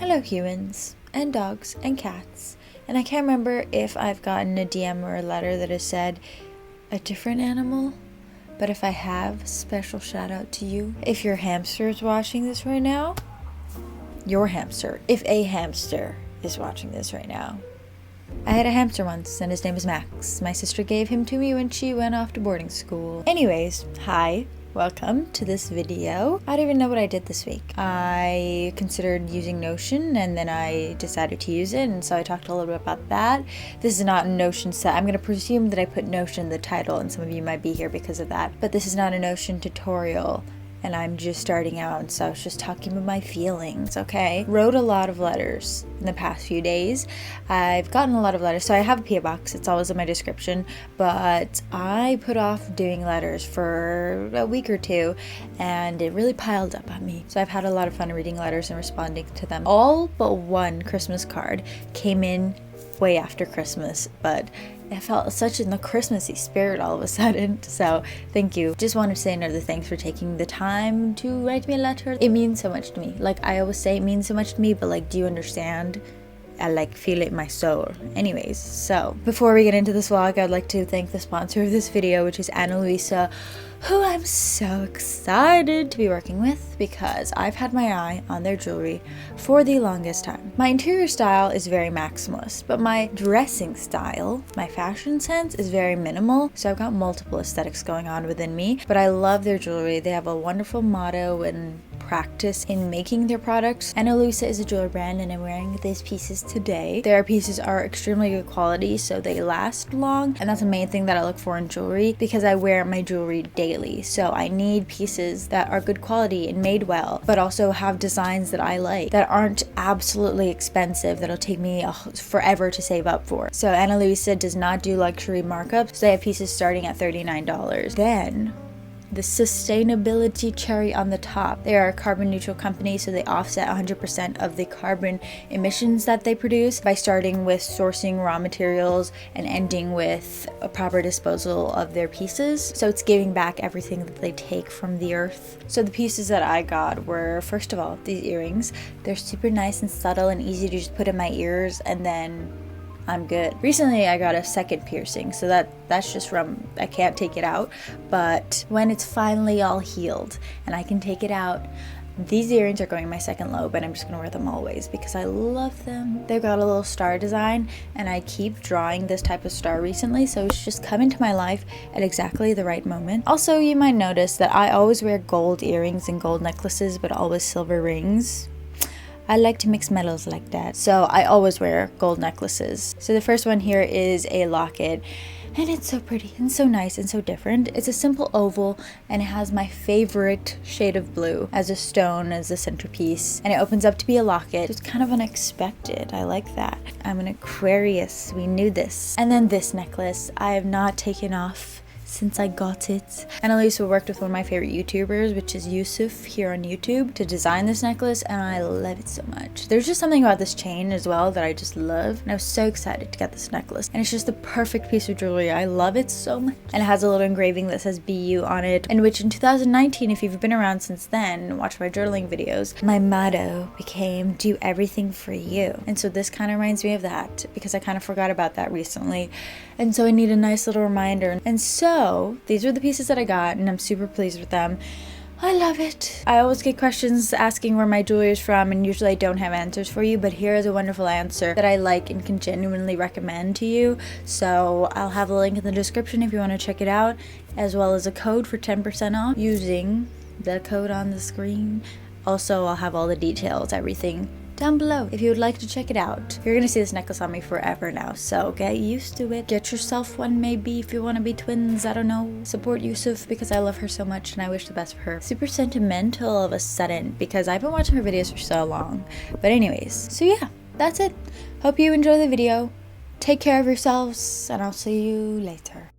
Hello humans, and dogs, and cats. And I can't remember if I've gotten a DM or a letter that has said a different animal, but if I have, special shout out to you. If your hamster is watching this right now, your hamster, if a hamster is watching this right now. I had a hamster once, and his name is Max. My sister gave him to me when she went off to boarding school. Anyways, hi. Welcome to this video. I don't even know what I did this week. I considered using Notion and then I decided to use it, and so I talked a little bit about that. This is not a Notion set. I'm going to presume that I put Notion in the title and some of you might be here because of that, but this is not a Notion tutorial. And I'm just starting out, and so I was just talking about my feelings, okay? Wrote a lot of letters in the past few days. I've gotten a lot of letters, so I have a P.O Box. It's always in my description, but I put off doing letters for a week or two, and it really piled up on me. So I've had a lot of fun reading letters and responding to them. All but one Christmas card came in way after Christmas, but I felt such in the Christmassy spirit all of a sudden, so thank you. Just wanted to say another thanks for taking the time to write me a letter. It means so much to me. Like I always say, it means so much to me, but like, do you understand? I feel it in my soul. Anyways, so before we get into this vlog, I'd like to thank the sponsor of this video, which is Ana Luisa, who I'm so excited to be working with because I've had my eye on their jewelry for the longest time. My interior style is very maximalist, but my dressing style, my fashion sense is very minimal, so I've got multiple aesthetics going on within me, but I love their jewelry. They have a wonderful motto and practice in making their products. Ana Luisa is a jewelry brand, and I'm wearing these pieces today. Their pieces are extremely good quality, so they last long, and that's the main thing that I look for in jewelry because I wear my jewelry daily. So I need pieces that are good quality and made well, but also have designs that I like, that aren't absolutely expensive, that'll take me forever to save up for. So Ana Luisa does not do luxury markups, so they have pieces starting at $39. Then the sustainability cherry on the top. They are a carbon neutral company, so they offset 100% of the carbon emissions that they produce by starting with sourcing raw materials and ending with a proper disposal of their pieces. So it's giving back everything that they take from the earth. So the pieces that I got were, first of all, these earrings. They're super nice and subtle and easy to just put in my ears, and then I'm good. Recently I got a second piercing, so that's just from, I can't take it out, but when it's finally all healed and I can take it out, these earrings are going in my second lobe, and I'm just gonna wear them always because I love them. They've got a little star design, and I keep drawing this type of star recently, so it's just come into my life at exactly the right moment. Also, you might notice that I always wear gold earrings and gold necklaces, but always silver rings. I like to mix metals like that, so I always wear gold necklaces. So the first one here is a locket, and it's so pretty and so nice and so different. It's a simple oval, and it has my favorite shade of blue as a stone, as a centerpiece, and it opens up to be a locket. It's kind of unexpected. I like that. I'm an Aquarius. We knew this. And then this necklace I have not taken off since I got it. And Ana Luisa worked with one of my favorite YouTubers, which is Yusuf here on YouTube, to design this necklace, and I love it so much. There's just something about this chain as well that I just love, and I was so excited to get this necklace. And it's just the perfect piece of jewelry. I love it so much. And it has a little engraving that says BU on it, and which in 2019, if you've been around since then, watch my journaling videos, my motto became do everything for you. And so this kind of reminds me of that because I kind of forgot about that recently. And so I need a nice little reminder. And so these are the pieces that I got, and I'm super pleased with them. I love it. I always get questions asking where my jewelry is from, and usually I don't have answers for you, but here is a wonderful answer that I like and can genuinely recommend to you. So I'll have a link in the description if you want to check it out, as well as a code for 10% off using the code on the screen. Also, I'll have all the details, everything down below if you would like to check it out. You're gonna see this necklace on me forever now, so get used to it. Get yourself one maybe if you want to be twins, I don't know. Support Yusuf because I love her so much and I wish the best for her. Super sentimental all of a sudden because I've been watching her videos for so long. But anyways, so yeah, that's it. Hope you enjoy the video. Take care of yourselves, and I'll see you later.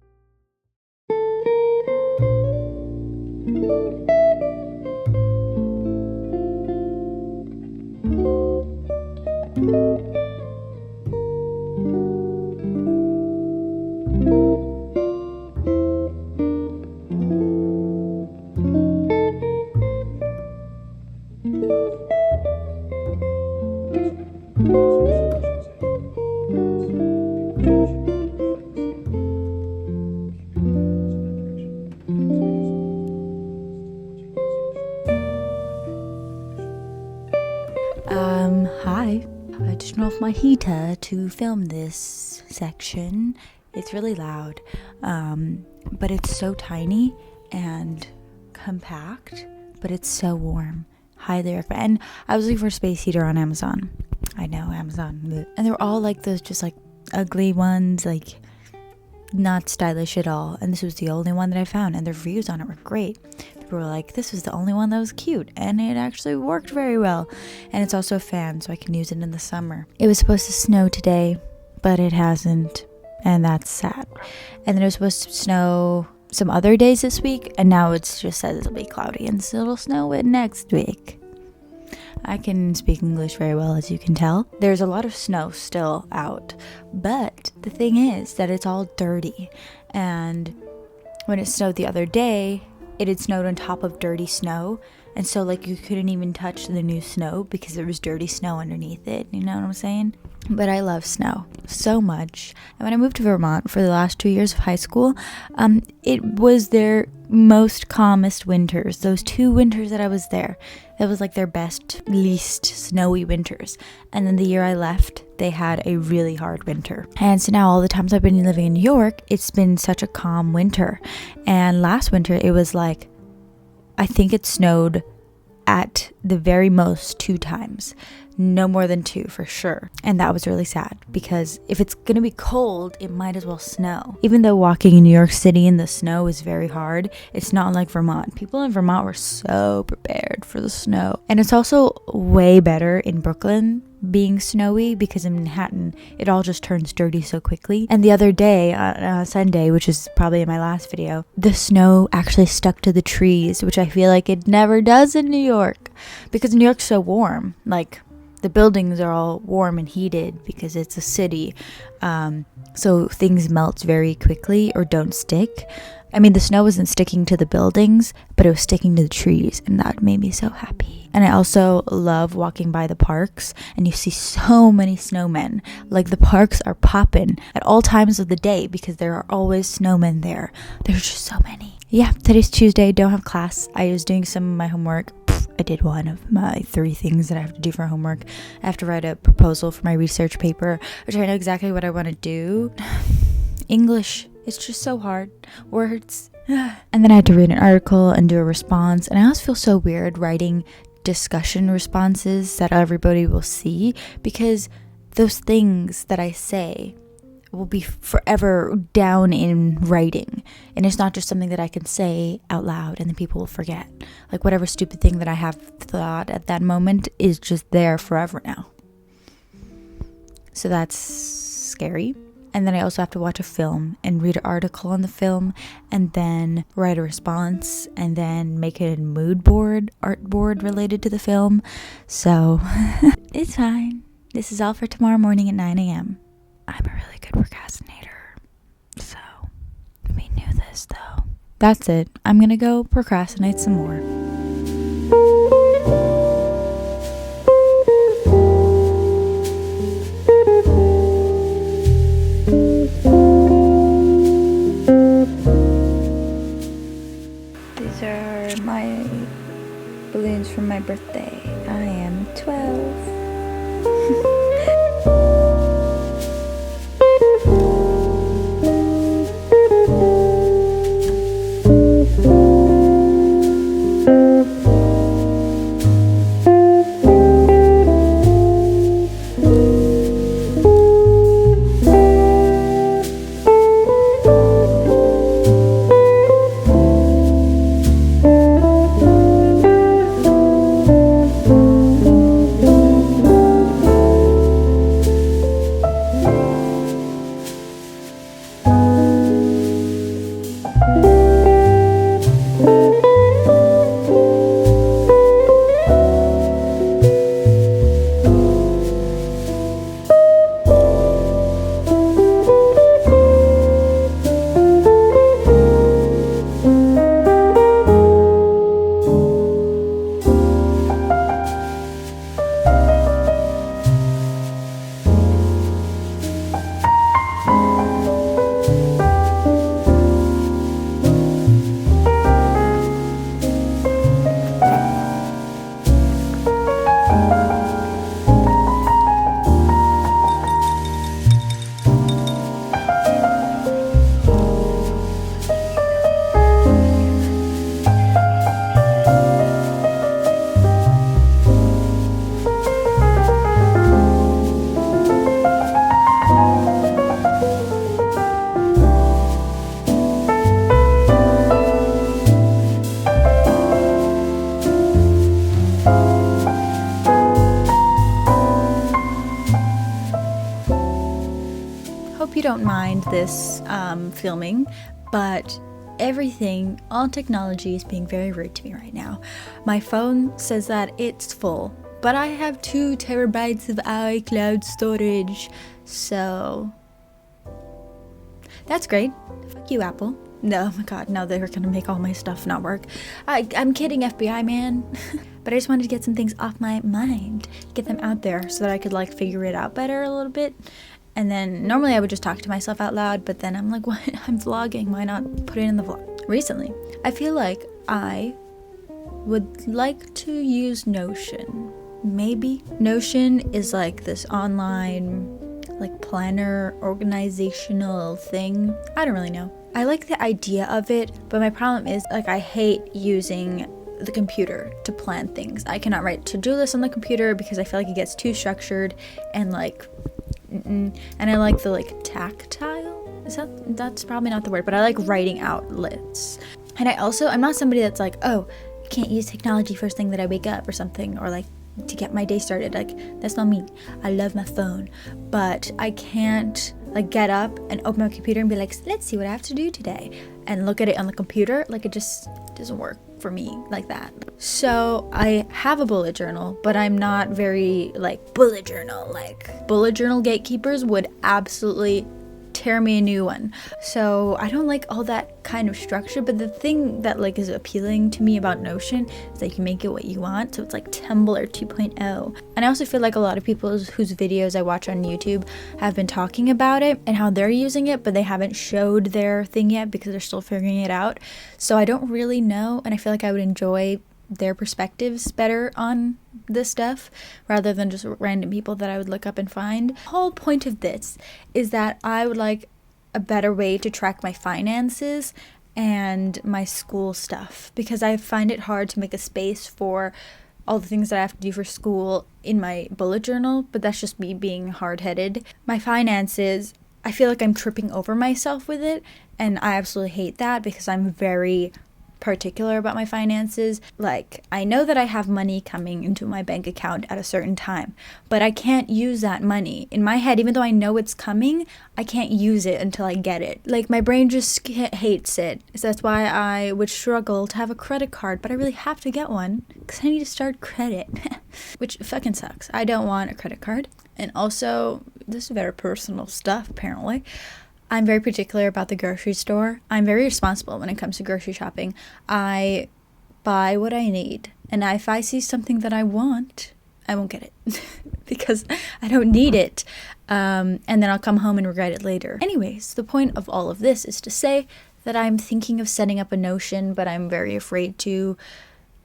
Hi. I just turned off my heater to film this section. It's really loud, but it's so tiny and compact, but it's so warm. Highly recommend. And I was looking for a space heater on Amazon. I know, Amazon. And they were all like those just like ugly ones, like not stylish at all. And this was the only one that I found, and the reviews on it were great. People were like, this was the only one that was cute, and it actually worked very well. And it's also a fan, so I can use it in the summer. It was supposed to snow today, but it hasn't, and that's sad. And then it was supposed to snow some other days this week, and now it's just says it'll be cloudy, and so it'll snow it next week. I can speak English very well, as you can tell. There's a lot of snow still out, but the thing is that it's all dirty. And when it snowed the other day, it had snowed on top of dirty snow, and so like you couldn't even touch the new snow because there was dirty snow underneath it. You know what I'm saying? But I love snow so much. And when I moved to Vermont for the last 2 years of high school, it was their most calmest winters. Those 2 winters that I was there, that was like their best, least snowy winters. And then the year I left, they had a really hard winter. And so now all the times I've been living in New York, it's been such a calm winter. And last winter, it was like, I think it snowed at the very most 2 times. No more than 2 for sure. And that was really sad, because if it's gonna be cold, it might as well snow. Even though walking in New York City in the snow is very hard, it's not like Vermont. People in Vermont were so prepared for the snow. And it's also way better in Brooklyn being snowy, because in Manhattan it all just turns dirty so quickly. And the other day on Sunday, which is probably in my last video, the snow actually stuck to the trees, which I feel like it never does in New York, because New York's so warm. Like, the buildings are all warm and heated because it's a city, so things melt very quickly or don't stick. I mean, the snow wasn't sticking to the buildings, but it was sticking to the trees, and that made me so happy. And I also love walking by the parks, and you see so many snowmen. Like, the parks are popping at all times of the day because there are always snowmen there. There's just so many. Yeah, today's Tuesday, don't have class. I was doing some of my homework. I did one of my 3 things that I have to do for homework. I have to write a proposal for my research paper, which I know exactly what I want to do. English, it's just so hard. Words. And then I had to read an article and do a response. And I always feel so weird writing discussion responses that everybody will see, because those things that I say will be forever down in writing, and it's not just something that I can say out loud and then people will forget. Like, whatever stupid thing that I have thought at that moment is just there forever now. So that's scary. And then I also have to watch a film and read an article on the film, and then write a response, and then make a mood board, art board related to the film. So it's fine. This is all for tomorrow morning at 9 a.m. I'm a really good procrastinator, so we knew this though. That's it. I'm gonna go procrastinate some more. These are my balloons from my birthday. I am 12. hope you don't mind this filming, but everything, all technology is being very rude to me right now. My phone says that it's full, but I have 2 terabytes of iCloud storage, so that's great. Fuck you, Apple. No, oh my god, no, they're gonna make all my stuff not work. I'm kidding, FBI man. But I just wanted to get some things off my mind, get them out there so that I could like figure it out better a little bit. And then normally I would just talk to myself out loud, but then I'm like, what? I'm vlogging, why not put it in the vlog? Recently, I feel like I would like to use Notion. Maybe. Notion is like this online like planner organizational thing. I don't really know. I like the idea of it, but my problem is like I hate using the computer to plan things. I cannot write to-do lists on the computer because I feel like it gets too structured and like and I like the like tactile. That's probably not the word, but I like writing out lists. And I'm not somebody that's like, oh, I can't use technology first thing that I wake up or something, or like to get my day started. Like, that's not me. I love my phone, but I can't like get up and open my computer and be like, let's see what I have to do today, and look at it on the computer. Like, it just doesn't work for me like that. So I have a bullet journal, but I'm not very like bullet journal. Like, bullet journal gatekeepers would absolutely tear me a new one. So I don't like all that kind of structure, but the thing that like is appealing to me about Notion is that you can make it what you want. So it's like Tumblr 2.0. And I also feel like a lot of people whose videos I watch on YouTube have been talking about it and how they're using it, but they haven't showed their thing yet because they're still figuring it out. So I don't really know, and I feel like I would enjoy their perspectives better on this stuff rather than just random people that I would look up and find. The whole point of this is that I would like a better way to track my finances and my school stuff, because I find it hard to make a space for all the things that I have to do for school in my bullet journal, but that's just me being hard-headed. My finances, I feel like I'm tripping over myself with it, and I absolutely hate that because I'm very particular about my finances. Like, I know that I have money coming into my bank account at a certain time, but I can't use that money. In my head, even though I know it's coming, I can't use it until I get it. Like, my brain just hates it. So that's why I would struggle to have a credit card, but I really have to get one because I need to start credit, which fucking sucks. I don't want a credit card. And also, this is very personal stuff, apparently. I'm very particular about the grocery store. I'm very responsible when it comes to grocery shopping. I buy what I need. And if I see something that I want, I won't get it because I don't need it. And then I'll come home and regret it later. Anyways, the point of all of this is to say that I'm thinking of setting up a Notion, but I'm very afraid to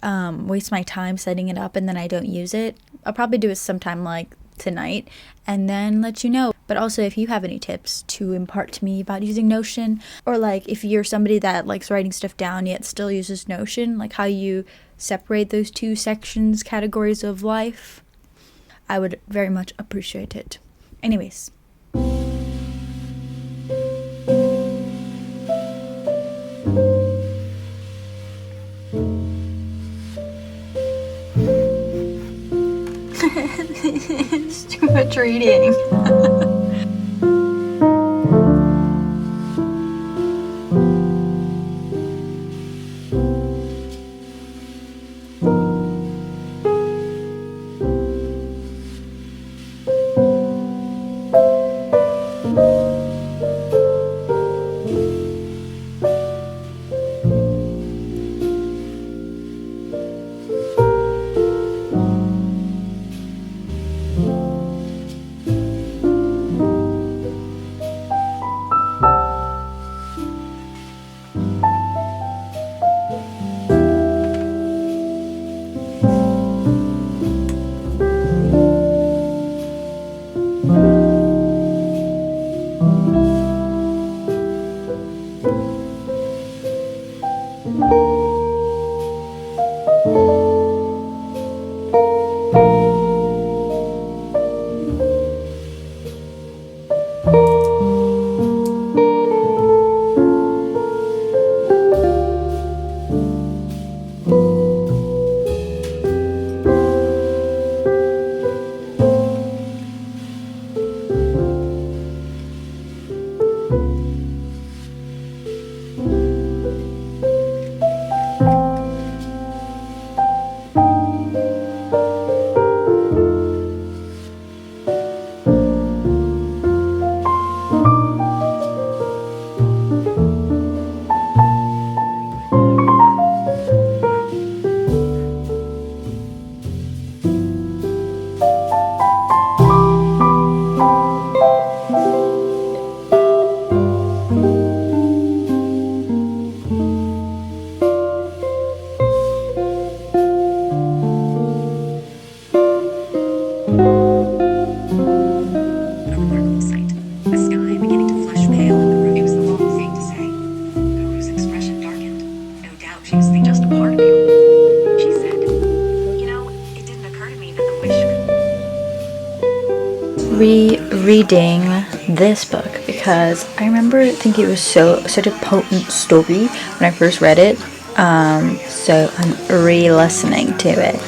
waste my time setting it up and then I don't use it. I'll probably do it sometime like tonight and then let you know. But also, if you have any tips to impart to me about using Notion, or like if you're somebody that likes writing stuff down yet still uses Notion, like how you separate those two sections, categories of life, I would very much appreciate it. Anyways. It's too much reading. rereading this book because I remember thinking it was such a potent story when I first read it. So I'm re-listening to it.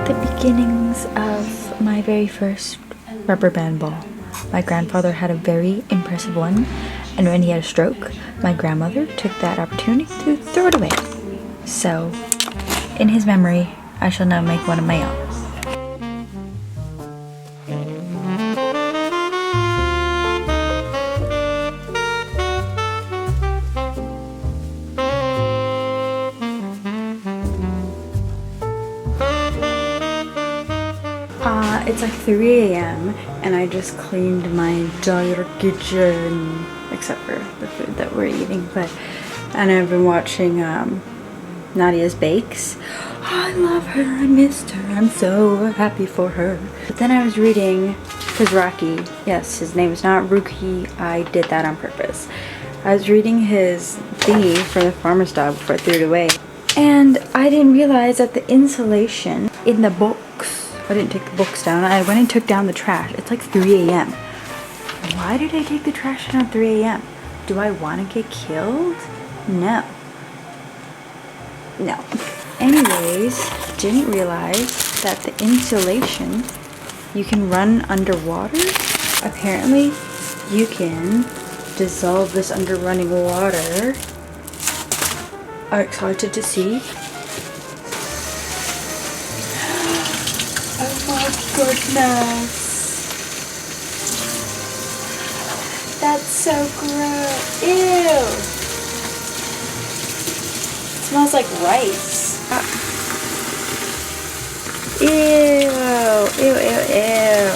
The beginnings of my very first rubber band ball. My grandfather had a very impressive one, and when he had a stroke, my grandmother took that opportunity to throw it away. So, in his memory, I shall now make one of my own. It's like 3 a.m. and I just cleaned my entire kitchen, except for the food that we're eating. And I've been watching Nadia's Bakes. Oh, I love her. I missed her. I'm so happy for her. But then I was reading his Rocky. Yes, his name is not Rookie. I did that on purpose. I was reading his thingy for the farmer's dog before I threw it away. And I didn't realize that the insulation in the books, I didn't take the books down. I went and took down the trash. It's like 3 a.m. Why did I take the trash down at 3 a.m.? Do I want to get killed? No. No. Anyways, didn't realize that the insulation you can run underwater. Apparently, you can dissolve this under running water. I'm excited to see. Oh my goodness. That's so gross. Ew. It smells like rice. Ew. Ew, ew, ew.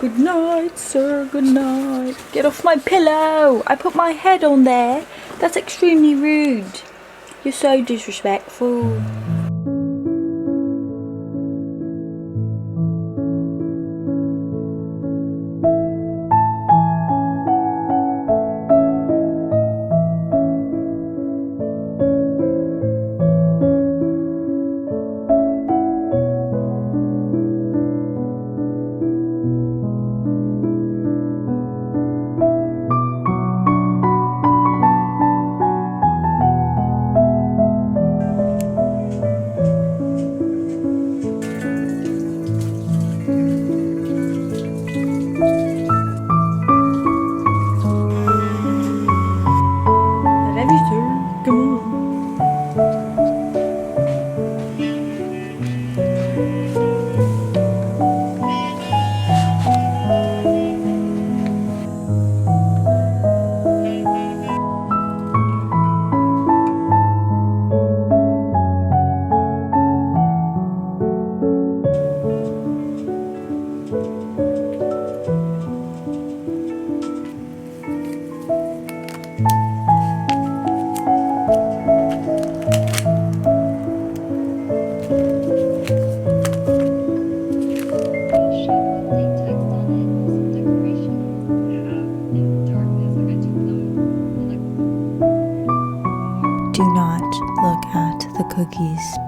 Good night, sir. Good night. Get off my pillow. I put my head on there. That's extremely rude. You're so disrespectful. not look at the cookies.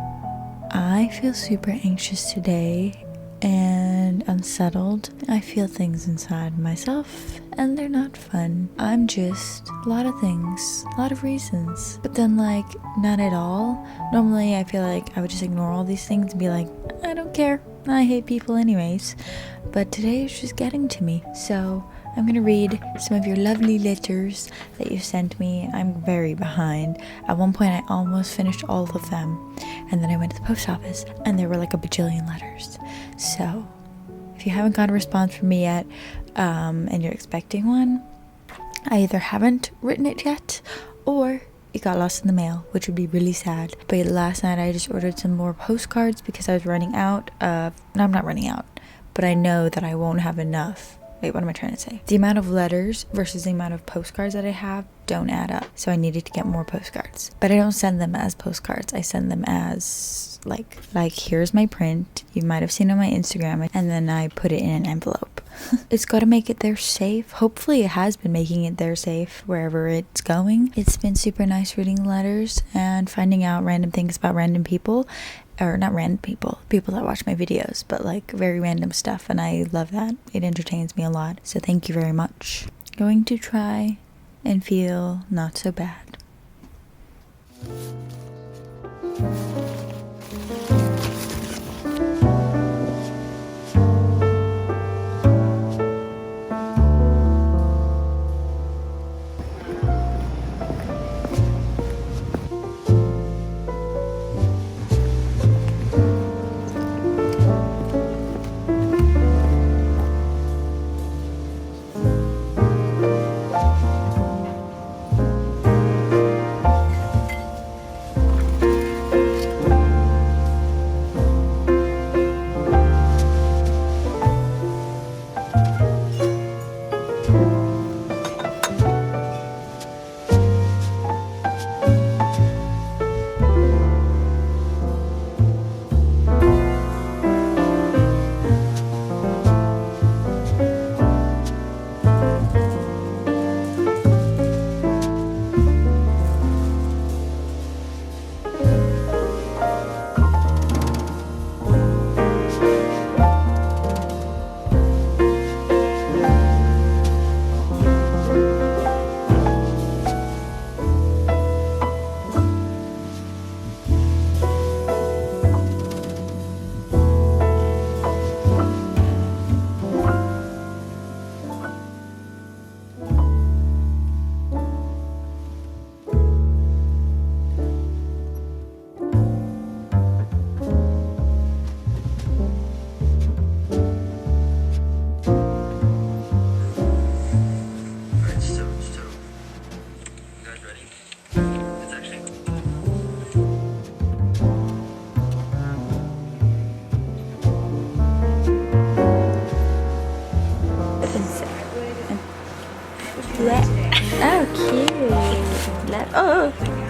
I feel super anxious today and unsettled. I feel things inside myself and they're not fun. I'm just a lot of things, a lot of reasons, but then like not at all. Normally I feel like I would just ignore all these things and be like, I don't care, I hate people anyways, but today it's just getting to me. So I'm gonna read some of your lovely letters that you sent me. I'm very behind. At one point I almost finished all of them, and then I went to the post office and there were like a bajillion letters. So if you haven't got a response from me yet, and you're expecting one, I either haven't written it yet or it got lost in the mail, which would be really sad. But last night I just ordered some more postcards because I was running out of, no, I'm not running out, but I know that I won't have enough. Wait, what am I trying to say? The amount of letters versus the amount of postcards that I have don't add up. So I needed to get more postcards. But I don't send them as postcards. I send them as like here's my print. You might have seen on my Instagram. And then I put it in an envelope. It's got to make it there safe. Hopefully it has been making it there safe wherever it's going. It's been super nice reading letters and finding out random things about random people. Or not random people that watch my videos, but like very random stuff, and I love that. It entertains me a lot. So thank you very much. Going to try and feel not so bad.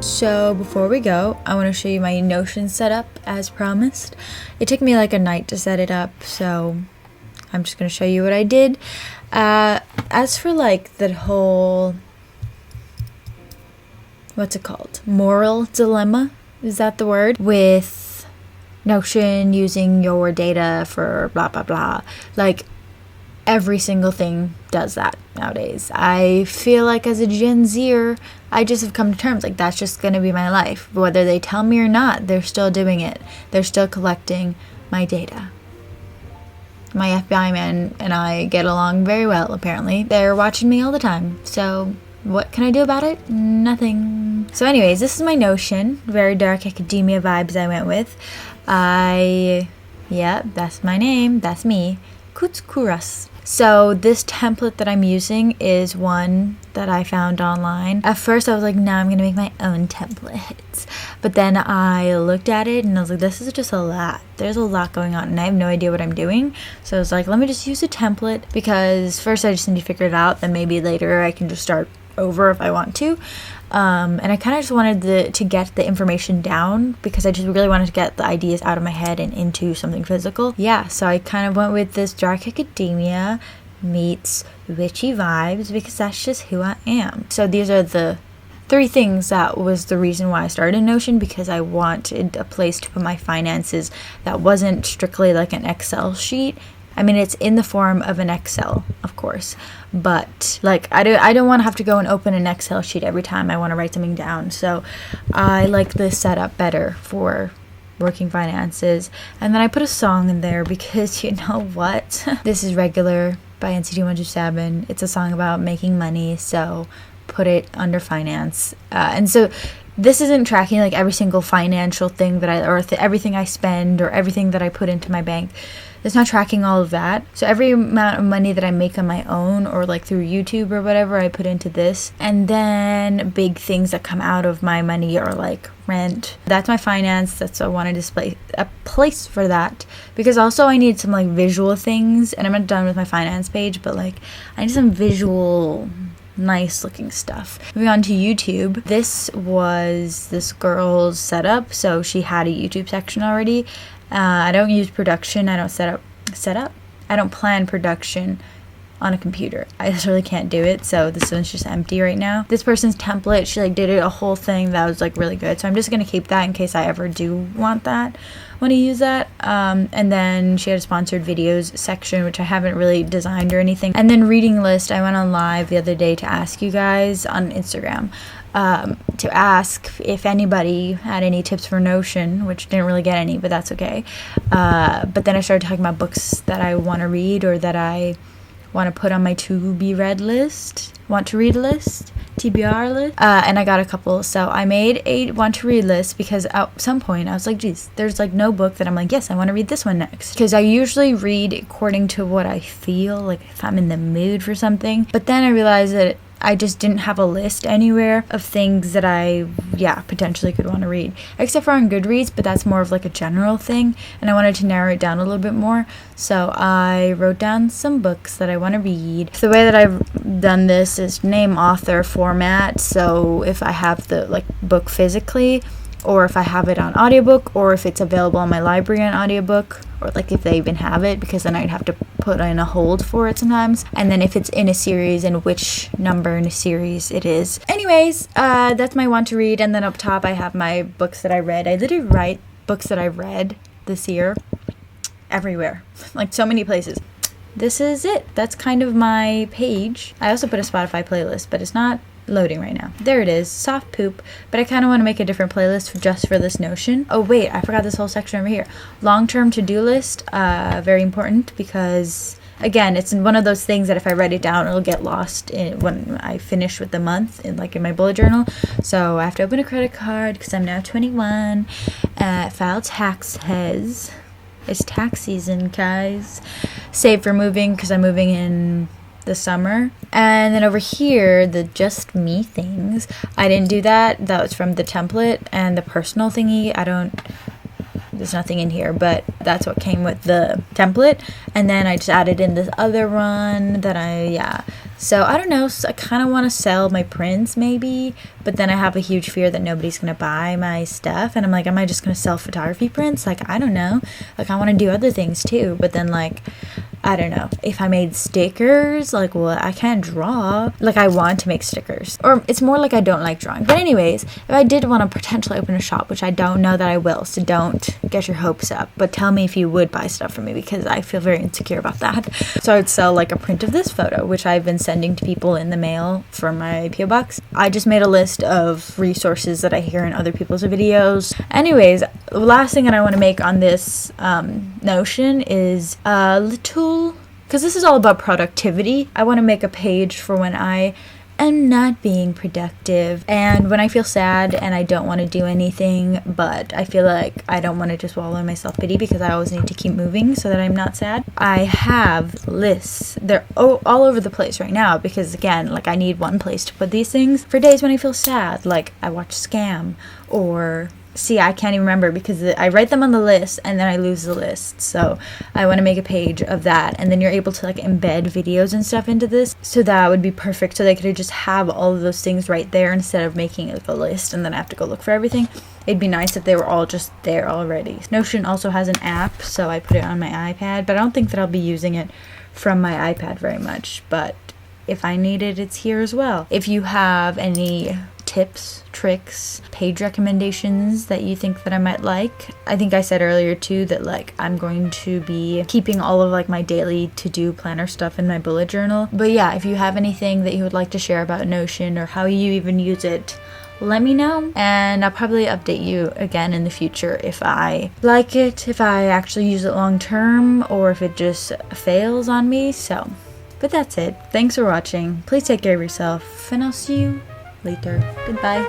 So before we go, I want to show you my Notion setup as promised. It took me like a night to set it up, so I'm just going to show you what I did. As for like the whole, what's it called? Moral dilemma, is that the word? With Notion using your data for blah, blah, blah. Like, every single thing does that nowadays. I feel like as a Gen Zer, I just have come to terms, like that's just going to be my life. Whether they tell me or not, they're still doing it. They're still collecting my data. My FBI man and I get along very well, apparently. They're watching me all the time. So what can I do about it? Nothing. So anyways, this is my Notion. Very dark academia vibes I went with. Yeah, that's my name. That's me. Kutskuras. So this template that I'm using is one that I found online. At first I was like, nah, I'm gonna make my own templates. But then I looked at it and I was like, this is just a lot. There's a lot going on and I have no idea what I'm doing. So I was like, let me just use a template, because first I just need to figure it out, then maybe later I can just start over if I want to. And I kind of just wanted to get the information down, because I just really wanted to get the ideas out of my head and into something physical. Yeah, so I kind of went with this dark academia meets witchy vibes, because that's just who I am. So these are the 3 things that was the reason why I started Notion, because I wanted a place to put my finances that wasn't strictly like an Excel sheet. I mean, it's in the form of an Excel, of course, but like I don't want to have to go and open an Excel sheet every time I want to write something down. So I like this setup better for working finances. And then I put a song in there because you know what? This is Regular by NCT 127. It's a song about making money, so put it under finance. And so this isn't tracking like every single financial thing that everything I spend or everything that I put into my bank. It's not tracking all of that. So every amount of money that I make on my own or like through YouTube or whatever, I put into this. And then big things that come out of my money are like rent. That's my finance. That's what I want to display a place for that, because also I need some like visual things, and I'm not done with my finance page, but like I need some visual nice looking stuff. Moving on to YouTube. This was this girl's setup. So she had a YouTube section already. I don't use production. I don't set up. I don't plan production on a computer. I just really can't do it. So this one's just empty right now. This person's template, she like did it a whole thing that was like really good. So I'm just gonna keep that in case I ever do want to use that. And then she had a sponsored videos section, which I haven't really designed or anything. And then reading list. I went on live the other day to ask you guys on Instagram to ask if anybody had any tips for Notion, which didn't really get any, but that's okay. But then I started talking about books that I want to read or that I want to put on my to be read list, want to read list, TBR list, and I got a couple. So I made a want to read list because at some point I was like, geez, there's like no book that I'm like, yes, I want to read this one next, because I usually read according to what I feel, like if I'm in the mood for something. But then I realized that I just didn't have a list anywhere of things that I, potentially could want to read. Except for on Goodreads, but that's more of like a general thing. And I wanted to narrow it down a little bit more. So I wrote down some books that I want to read. The way that I've done this is name author format. So if I have the like book physically, or if I have it on audiobook, or if it's available on my library on audiobook, or like if they even have it, because then I'd have to put in a hold for it sometimes. And then if it's in a series and which number in a series it is. Anyways, that's my want to read. And then up top I have my books that I read. I literally write books that I read this year everywhere, like so many places. This is it. That's kind of my page. I also put a Spotify playlist, but it's not loading right now. There it is, soft poop. But I kind of want to make a different playlist just for this Notion. Oh wait, I forgot this whole section over here. Long-term to-do list, very important, because again, it's one of those things that if I write it down, it'll get lost when I finish with the month, in my bullet journal. So I have to open a credit card because I'm now 21. File taxes. It's tax season, guys. Save for moving because I'm moving in the summer. And then over here, the just me things, I didn't do that. That was from the template. And the personal thingy, there's nothing in here, but that's what came with the template. And then I just added in this other one that so I don't know, so I kind of want to sell my prints maybe, but then I have a huge fear that nobody's going to buy my stuff. And I'm like, am I just going to sell photography prints? Like, I don't know. Like, I want to do other things too, but then like, I don't know. If I made stickers, like, well, I can't draw. Like, I want to make stickers. Or it's more like I don't like drawing. But anyways, if I did want to potentially open a shop, which I don't know that I will, so don't get your hopes up. But tell me if you would buy stuff from me, because I feel very insecure about that. So I would sell, like, a print of this photo, which I've been sending to people in the mail from my P.O Box. I just made a list of resources that I hear in other people's videos. Anyways, the last thing that I want to make on this Notion is a little, because this is all about productivity. I want to make a page for when I am not being productive and when I feel sad and I don't want to do anything, but I feel like I don't want to just wallow in my self-pity because I always need to keep moving so that I'm not sad. I have lists. They're all over the place right now because, again, like, I need one place to put these things for days when I feel sad. Like, I watch Scam, or see, I can't even remember because I write them on the list and then I lose the list. So I want to make a page of that, and then you're able to like embed videos and stuff into this, so that would be perfect. So they could just have all of those things right there instead of making like a list and then I have to go look for everything. It'd be nice if they were all just there already. Notion also has an app, so I put it on my iPad, but I don't think that I'll be using it from my iPad very much. But if I need it, it's here as well. If you have any tips, tricks, page recommendations that you think that I might like. I think I said earlier too that like I'm going to be keeping all of like my daily to-do planner stuff in my bullet journal. But yeah, if you have anything that you would like to share about Notion or how you even use it, let me know, and I'll probably update you again in the future if I like it, if I actually use it long term, or if it just fails on me. So, but that's it. Thanks for watching. Please take care of yourself, and I'll see you later. Goodbye.